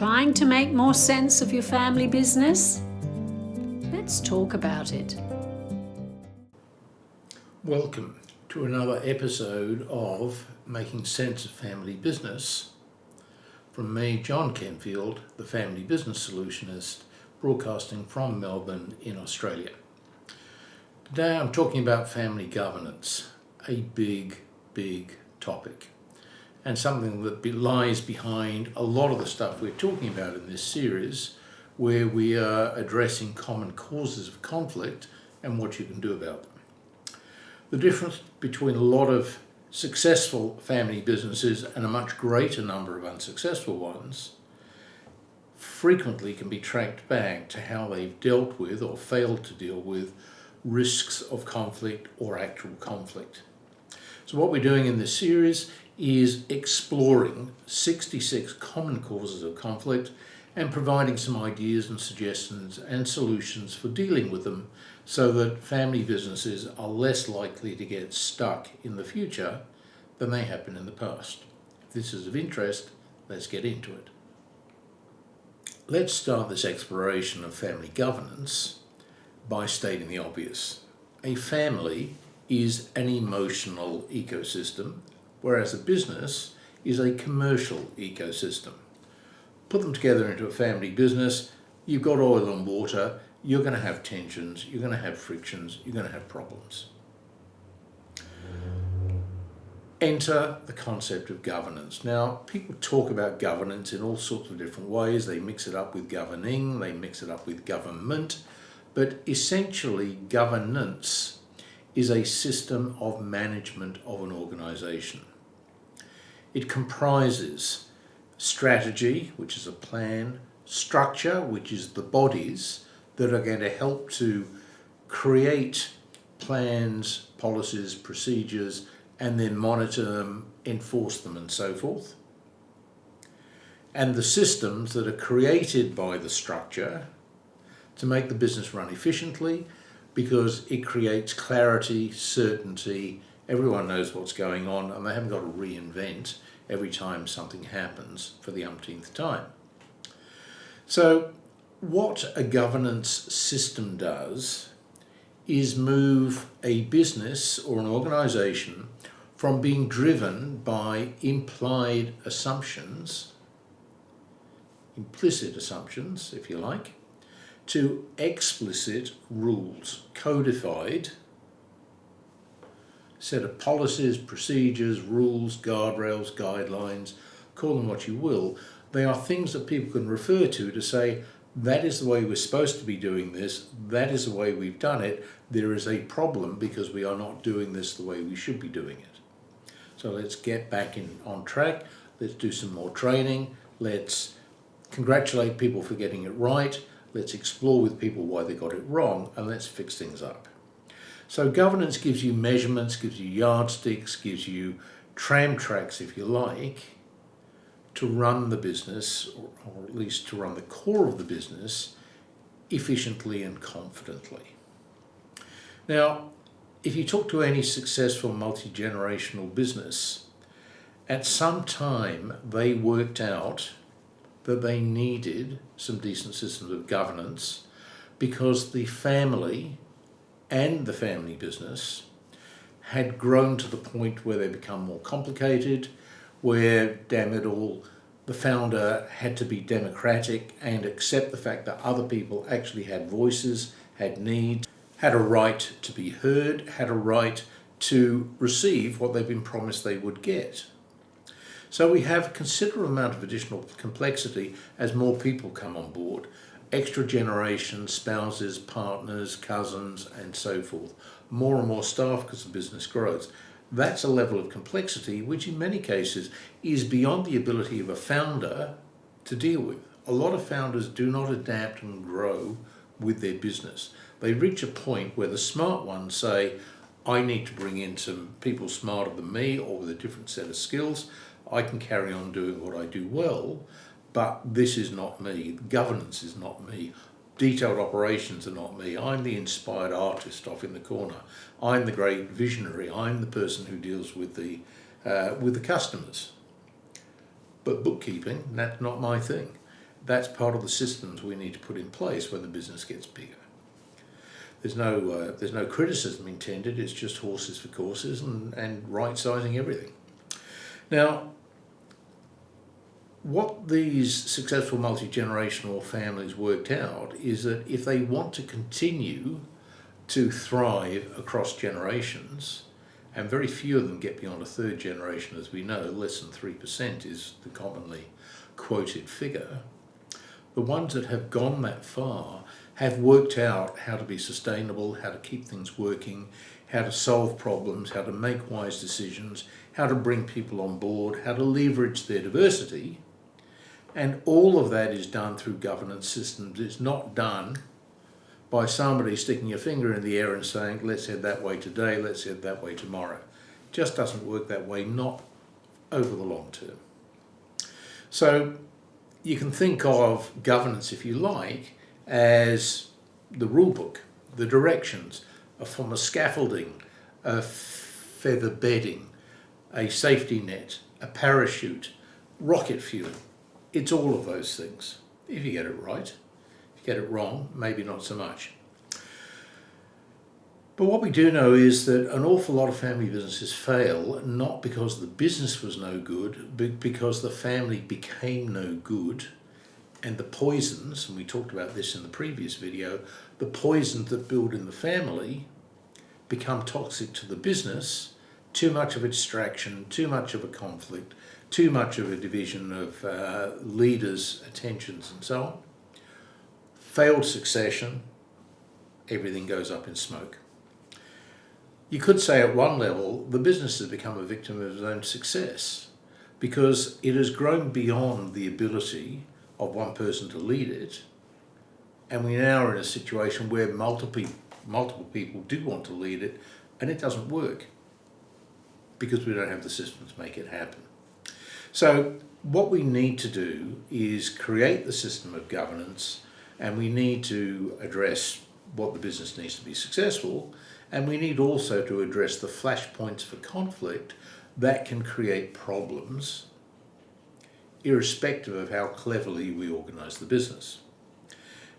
Trying to make more sense of your family business? Let's talk about it. Welcome to another episode of Making Sense of Family Business from me, John Kenfield, the Family Business Solutionist, broadcasting from Melbourne in Australia. Today I'm talking about family governance, a big topic, and something that lies behind a lot of the stuff we're talking about in this series, where we are addressing common causes of conflict and what you can do about them. The difference between a lot of successful family businesses and a much greater number of unsuccessful ones frequently can be tracked back to how they've dealt with or failed to deal with risks of conflict or actual conflict. So what we're doing in this series is exploring 66 common causes of conflict and providing some ideas and suggestions and solutions for dealing with them so that family businesses are less likely to get stuck in the future than they have been in the past. If this is of interest, let's get into it. Let's start this exploration of family governance by stating the obvious. A family is an emotional ecosystem, whereas a business is a commercial ecosystem. Put them together into a family business, you've got oil and water, you're going to have tensions, you're going to have frictions, you're going to have problems. Enter the concept of governance. Now, people talk about governance in all sorts of different ways. They mix it up with governing, they mix it up with government, but essentially governance is a system of management of an organisation. It comprises strategy, which is a plan, structure, which is the bodies that are going to help to create plans, policies, procedures, and then monitor them, enforce them, and so forth. And the systems that are created by the structure to make the business run efficiently, because it creates clarity, certainty, everyone knows what's going on, and they haven't got to reinvent every time something happens for the umpteenth time. So what a governance system does is move a business or an organisation from being driven by implied assumptions, implicit assumptions, if you like, to explicit rules, codified set of policies, procedures, rules, guardrails, guidelines, call them what you will. They are things that people can refer to say, that is the way we're supposed to be doing this, that is the way we've done it, there is a problem because we are not doing this the way we should be doing it. So let's get back on track, let's do some more training, let's congratulate people for getting it right, let's explore with people why they got it wrong, and let's fix things up. So governance gives you measurements, gives you yardsticks, gives you tram tracks, if you like, to run the business, or at least to run the core of the business, efficiently and confidently. Now, if you talk to any successful multi-generational business, at some time they worked out that they needed some decent systems of governance because the family and the family business had grown to the point where they become more complicated, where, damn it all, the founder had to be democratic and accept the fact that other people actually had voices, had needs, had a right to be heard, had a right to receive what they've been promised they would get. So we have a considerable amount of additional complexity as more people come on board. Extra generations, spouses, partners, cousins, and so forth. More and more staff because the business grows. That's a level of complexity which in many cases is beyond the ability of a founder to deal with. A lot of founders do not adapt and grow with their business. They reach a point where the smart ones say, I need to bring in some people smarter than me or with a different set of skills. I can carry on doing what I do well, but this is not me. Governance is not me. Detailed operations are not me. I'm the inspired artist off in the corner. I'm the great visionary. I'm the person who deals with the customers. But bookkeeping, that's not my thing. That's part of the systems we need to put in place when the business gets bigger. There's no criticism intended, it's just horses for courses and right-sizing everything. Now, what these successful multi-generational families worked out is that if they want to continue to thrive across generations, and very few of them get beyond a third generation, as we know, less than 3% is the commonly quoted figure. The ones that have gone that far have worked out how to be sustainable, how to keep things working, how to solve problems, how to make wise decisions, how to bring people on board, how to leverage their diversity. And all of that is done through governance systems. It's not done by somebody sticking a finger in the air and saying, let's head that way today, let's head that way tomorrow. It just doesn't work that way, not over the long term. So you can think of governance, if you like, as the rule book, the directions, a form of scaffolding, a feather bedding, a safety net, a parachute, rocket fuel. It's all of those things, if you get it right. If you get it wrong, maybe not so much. But what we do know is that an awful lot of family businesses fail, not because the business was no good, but because the family became no good. And the poisons, and we talked about this in the previous video, the poisons that build in the family become toxic to the business. Too much of a distraction, too much of a conflict, too much of a division of leaders' attentions and so on. Failed succession, everything goes up in smoke. You could say at one level, the business has become a victim of its own success because it has grown beyond the ability of one person to lead it, and we now are in a situation where multiple people do want to lead it, and it doesn't work because we don't have the system to make it happen. So what we need to do is create the system of governance, and we need to address what the business needs to be successful, and we need also to address the flashpoints for conflict that can create problems irrespective of how cleverly we organise the business.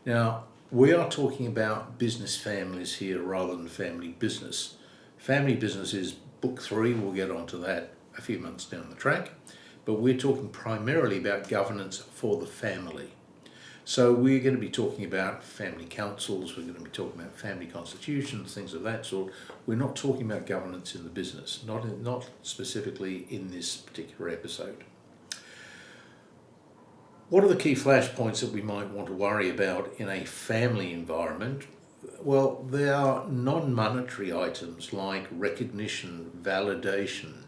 Now, we are talking about business families here rather than family business. Family business is book 3, we'll get onto that a few months down the track, but we're talking primarily about governance for the family. So we're going to be talking about family councils, we're going to be talking about family constitutions, things of that sort. We're not talking about governance in the business, not specifically in this particular episode. What are the key flashpoints that we might want to worry about in a family environment? Well, there are non-monetary items like recognition, validation,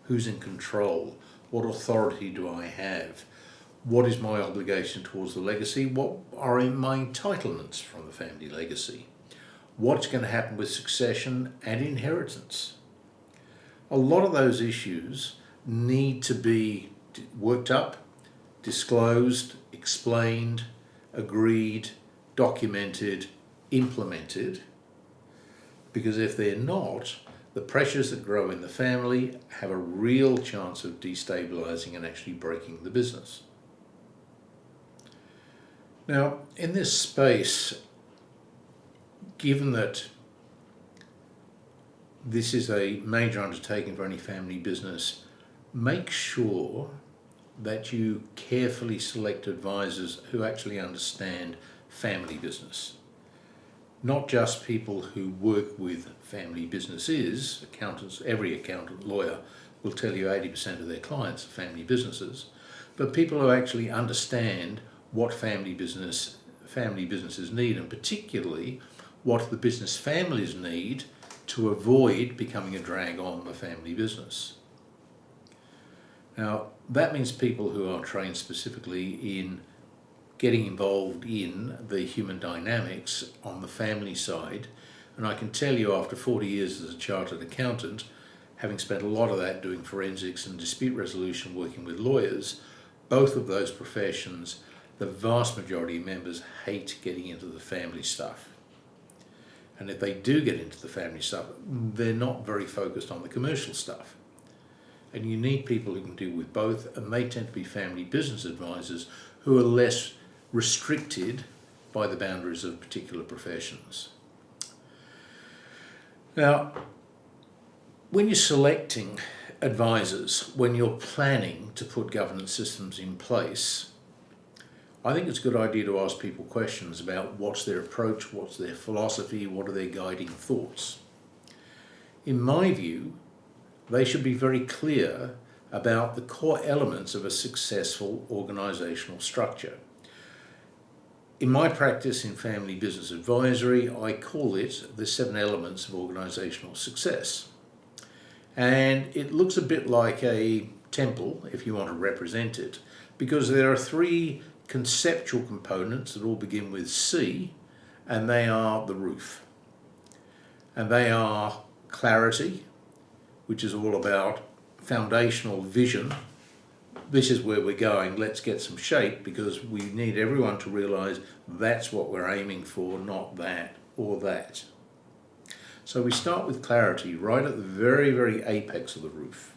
who's in control, what authority do I have, what is my obligation towards the legacy, what are my entitlements from the family legacy, what's going to happen with succession and inheritance. A lot of those issues need to be worked up, disclosed, explained, agreed, documented, implemented, because if they're not, the pressures that grow in the family have a real chance of destabilising and actually breaking the business. Now, in this space, given that this is a major undertaking for any family business, make sure that you carefully select advisors who actually understand family business. Not just people who work with family businesses, accountants, every accountant, lawyer will tell you 80% of their clients are family businesses, but people who actually understand what family businesses need, and particularly what the business families need to avoid becoming a drag on the family business. Now, that means people who are trained specifically in getting involved in the human dynamics on the family side. And I can tell you, after 40 years as a chartered accountant, having spent a lot of that doing forensics and dispute resolution working with lawyers, both of those professions, the vast majority of members hate getting into the family stuff. And if they do get into the family stuff, they're not very focused on the commercial stuff. And you need people who can deal with both, and they tend to be family business advisors who are less restricted by the boundaries of particular professions. Now, when you're selecting advisors, when you're planning to put governance systems in place, I think it's a good idea to ask people questions about what's their approach, what's their philosophy, what are their guiding thoughts. In my view, they should be very clear about the core elements of a successful organisational structure. In my practice in family business advisory, I call it the 7 elements of organisational success. And it looks a bit like a temple, if you want to represent it, because there are 3 conceptual components that all begin with C, and they are the roof. And they are clarity, which is all about foundational vision. This is where we're going, let's get some shape, because we need everyone to realise that's what we're aiming for, not that or that. So we start with clarity right at the very, very apex of the roof.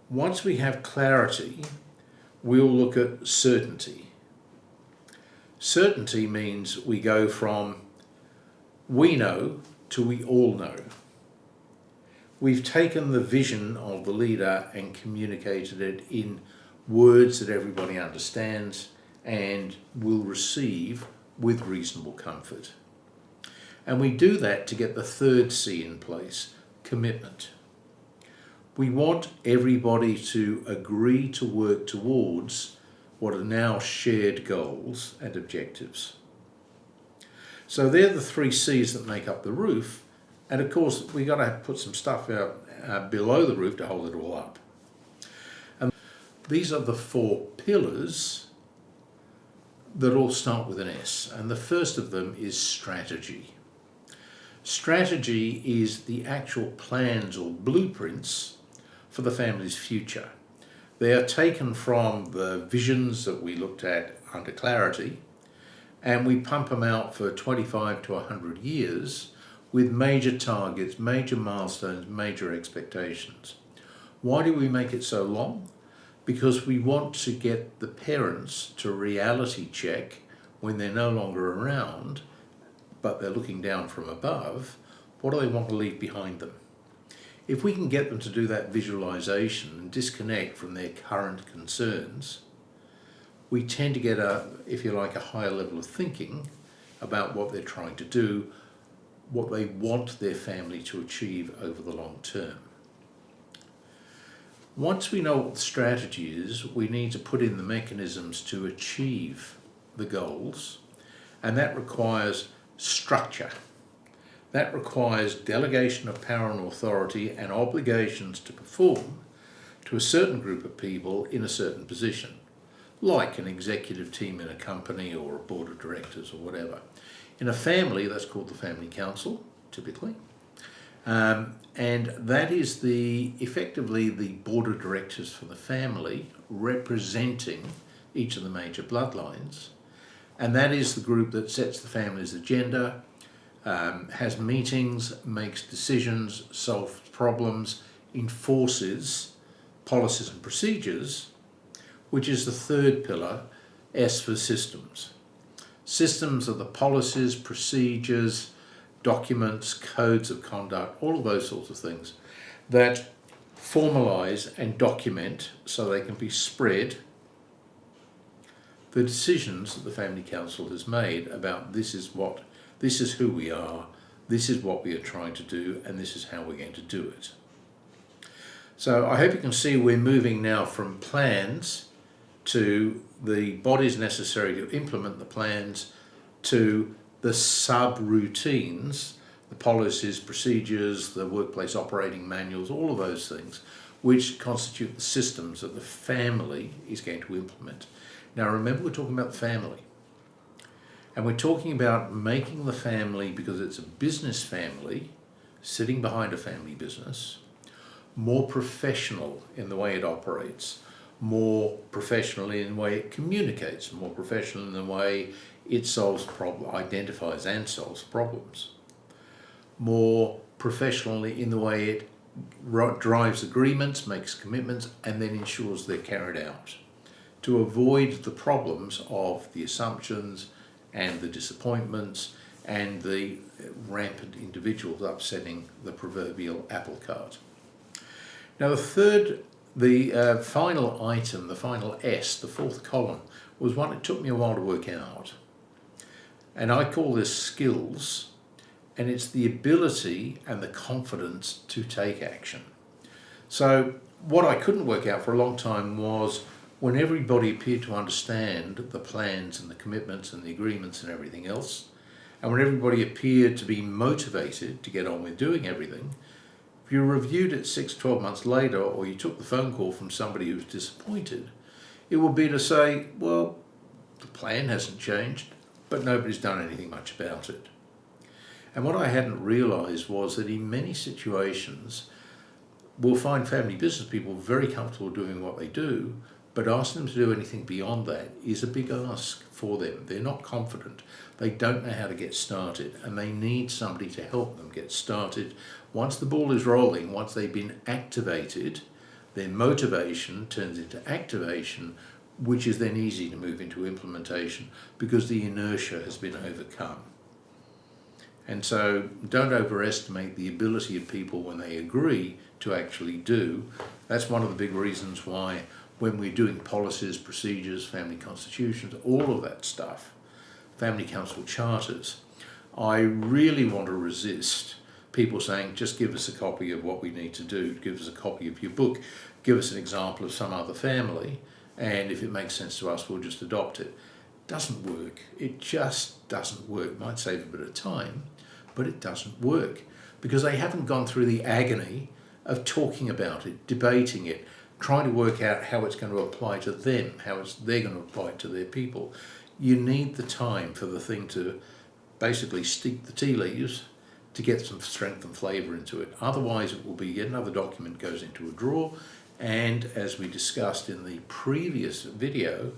Once we have clarity, we'll look at certainty. Certainty means we go from we know to we all know. We've taken the vision of the leader and communicated it in words that everybody understands and will receive with reasonable comfort. And we do that to get the 3rd C in place, commitment. We want everybody to agree to work towards what are now shared goals and objectives. So they're the 3 C's that make up the roof, and of course we've got to put some stuff out below the roof to hold it all up. And these are the 4 pillars that all start with an S, and the first of them is strategy. Strategy is the actual plans or blueprints for the family's future. They are taken from the visions that we looked at under clarity, and we pump them out for 25 to 100 years with major targets, major milestones, major expectations. Why do we make it so long? Because we want to get the parents to reality check when they're no longer around, but they're looking down from above. What do they want to leave behind them? If we can get them to do that visualization and disconnect from their current concerns, we tend to get a, if you like, a higher level of thinking about what they're trying to do, what they want their family to achieve over the long term. Once we know what the strategy is, we need to put in the mechanisms to achieve the goals, and that requires structure. That requires delegation of power and authority and obligations to perform to a certain group of people in a certain position, like an executive team in a company or a board of directors or whatever. In a family, that's called the family council, typically. And that is effectively the board of directors for the family, representing each of the major bloodlines. And that is the group that sets the family's agenda, has meetings, makes decisions, solves problems, enforces policies and procedures, which is the 3rd pillar, S for systems. Systems are the policies, procedures, documents, codes of conduct, all of those sorts of things that formalise and document so they can be spread the decisions that the family council has made about this is who we are, this is what we are trying to do, and this is how we're going to do it. So I hope you can see we're moving now from plans to the bodies necessary to implement the plans to the sub-routines, the policies, procedures, the workplace operating manuals, all of those things, which constitute the systems that the family is going to implement. Now remember, we're talking about the family. And we're talking about making the family, because it's a business family, sitting behind a family business, more professional in the way it operates, more professional in the way it communicates, more professional in the way it identifies and solves problems, more professionally in the way it drives agreements, makes commitments, and then ensures they're carried out. to avoid the problems of the assumptions and the disappointments and the rampant individuals upsetting the proverbial apple cart. Now the final item, the final S, the fourth column, was one it took me a while to work out. And I call this skills, and it's the ability and the confidence to take action. So what I couldn't work out for a long time was when everybody appeared to understand the plans and the commitments and the agreements and everything else, and when everybody appeared to be motivated to get on with doing everything, if you reviewed it 6-12 months later, or you took the phone call from somebody who was disappointed, it would be to say, well, the plan hasn't changed, but nobody's done anything much about it. And what I hadn't realised was that in many situations, we'll find family business people very comfortable doing what they do, but asking them to do anything beyond that is a big ask for them. They're not confident. They don't know how to get started, and they need somebody to help them get started. Once the ball is rolling, once they've been activated, their motivation turns into activation, which is then easy to move into implementation because the inertia has been overcome. And so don't overestimate the ability of people when they agree to actually do. That's one of the big reasons why when we're doing policies, procedures, family constitutions, all of that stuff, family council charters, I really want to resist people saying, just give us a copy of what we need to do, give us a copy of your book, give us an example of some other family, and if it makes sense to us, we'll just adopt it. Doesn't work. It just doesn't work. Might save a bit of time, but it doesn't work because they haven't gone through the agony of talking about it, debating it, trying to work out how it's going to apply to them, they're going to apply it to their people. You need the time for the thing to basically steep the tea leaves to get some strength and flavour into it. Otherwise it will be yet another document goes into a drawer, and as we discussed in the previous video,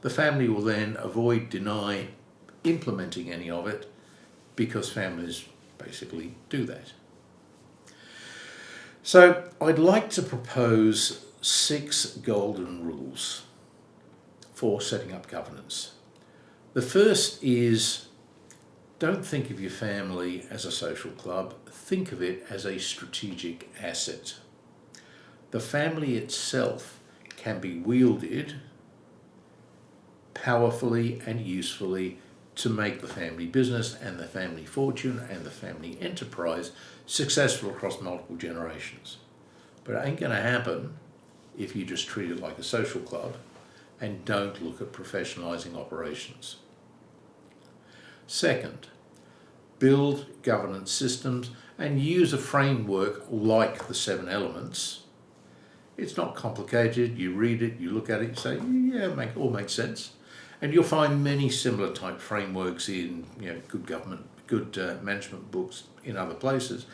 the family will then avoid, deny implementing any of it because families basically do that. So I'd like to propose 6 golden rules for setting up governance. The first is, don't think of your family as a social club, think of it as a strategic asset. The family itself can be wielded powerfully and usefully to make the family business and the family fortune and the family enterprise successful across multiple generations. But it ain't going to happen if you just treat it like a social club and don't look at professionalising operations. Second, build governance systems and use a framework like the 7 elements. It's not complicated. You read it, you look at it, you say, yeah, it all makes sense. And you'll find many similar type frameworks in good management books in other places.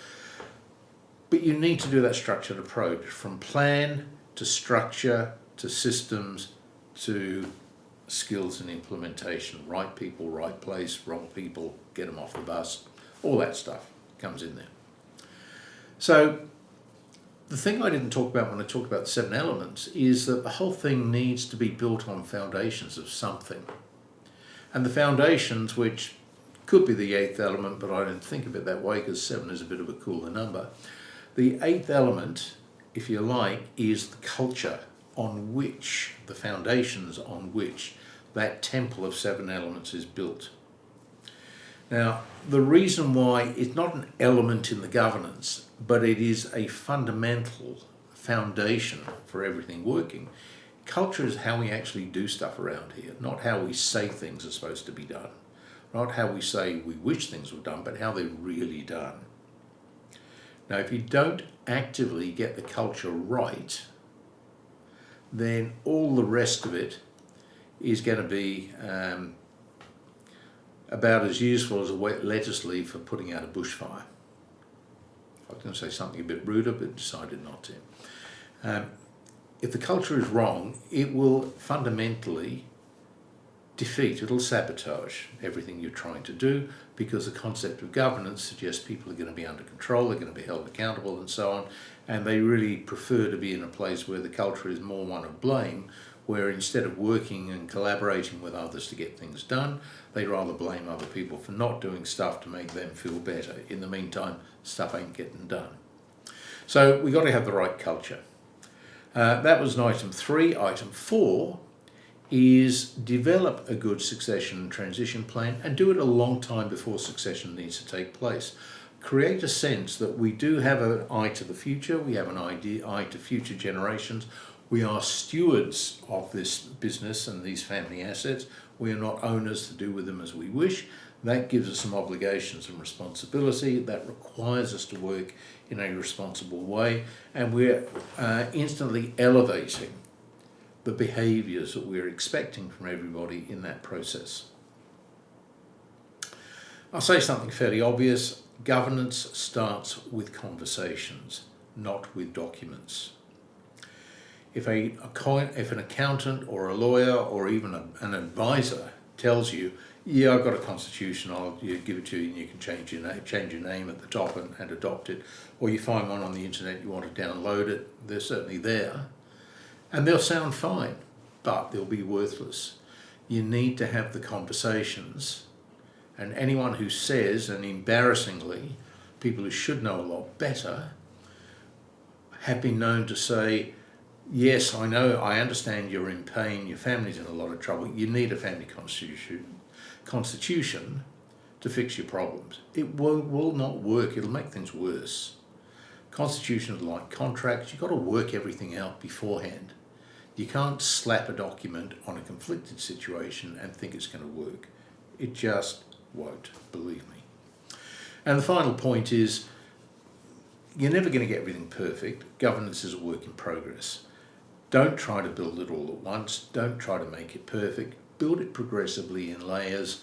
But you need to do that structured approach from plan to structure to systems to skills and implementation. Right people, right place, wrong people, get them off the bus. All that stuff comes in there. So the thing I didn't talk about when I talked about the 7 elements is that the whole thing needs to be built on foundations of something. And the foundations, which could be the 8th element, but I don't think of it that way because 7 is a bit of a cooler number. The 8th element, if you like, is the culture on which, the foundations on which that temple of 7 elements is built. Now, the reason why it's not an element in the governance, but it is a fundamental foundation for everything working. Culture is how we actually do stuff around here, not how we say things are supposed to be done, not how we say we wish things were done, but how they're really done. Now, if you don't actively get the culture right, then all the rest of it is going to be about as useful as a wet lettuce leaf for putting out a bushfire. I was going to say something a bit ruder, but decided not to. If the culture is wrong, it will fundamentally defeat, it'll sabotage everything you're trying to do, because the concept of governance suggests people are going to be under control, they're going to be held accountable and so on, and they really prefer to be in a place where the culture is more one of blame, where instead of working and collaborating with others to get things done, they rather blame other people for not doing stuff to make them feel better. In the meantime, stuff ain't getting done. So we got to have the right culture. That was item 3. Item 4 is develop a good succession and transition plan, and do it a long time before succession needs to take place. Create a sense that we do have an eye to the future, we have an eye to future generations. We are stewards of this business and these family assets. We are not owners to do with them as we wish. That gives us some obligations and responsibility. That requires us to work in a responsible way, and we're instantly elevating the behaviours that we're expecting from everybody in that process. I'll say something fairly obvious. Governance starts with conversations, not with documents. If an accountant or a lawyer or even an advisor tells you, yeah, I've got a constitution, I'll give it to you and you can change your name at the top and adopt it, or you find one on the internet, you want to download it, they're certainly there. And they'll sound fine, but they'll be worthless. You need to have the conversations, and anyone who says, and embarrassingly, people who should know a lot better, have been known to say, yes, I know, I understand you're in pain, your family's in a lot of trouble, you need a family constitution to fix your problems. It will not work, it'll make things worse. Constitutions are like contracts, you've got to work everything out beforehand. You can't slap a document on a conflicted situation and think it's going to work. It just won't, believe me. And the final point is, you're never going to get everything perfect. Governance is a work in progress. Don't try to build it all at once. Don't try to make it perfect. Build it progressively in layers.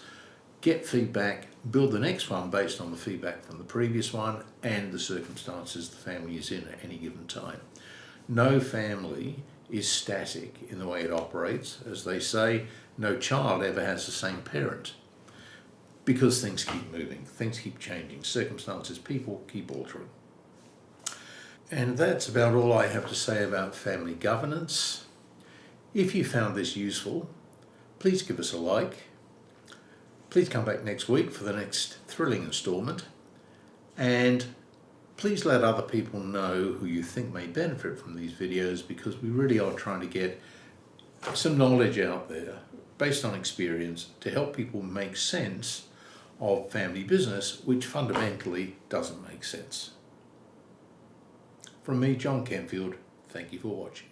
Get feedback. Build the next one based on the feedback from the previous one and the circumstances the family is in at any given time. No family is static in the way it operates. As they say, no child ever has the same parent, because things keep moving, things keep changing, circumstances, people keep altering. And that's about all I have to say about family governance. If you found this useful, please give us a like. Please come back next week for the next thrilling instalment, and please let other people know who you think may benefit from these videos, because we really are trying to get some knowledge out there based on experience to help people make sense of family business, which fundamentally doesn't make sense. From me, John Kenfield, thank you for watching.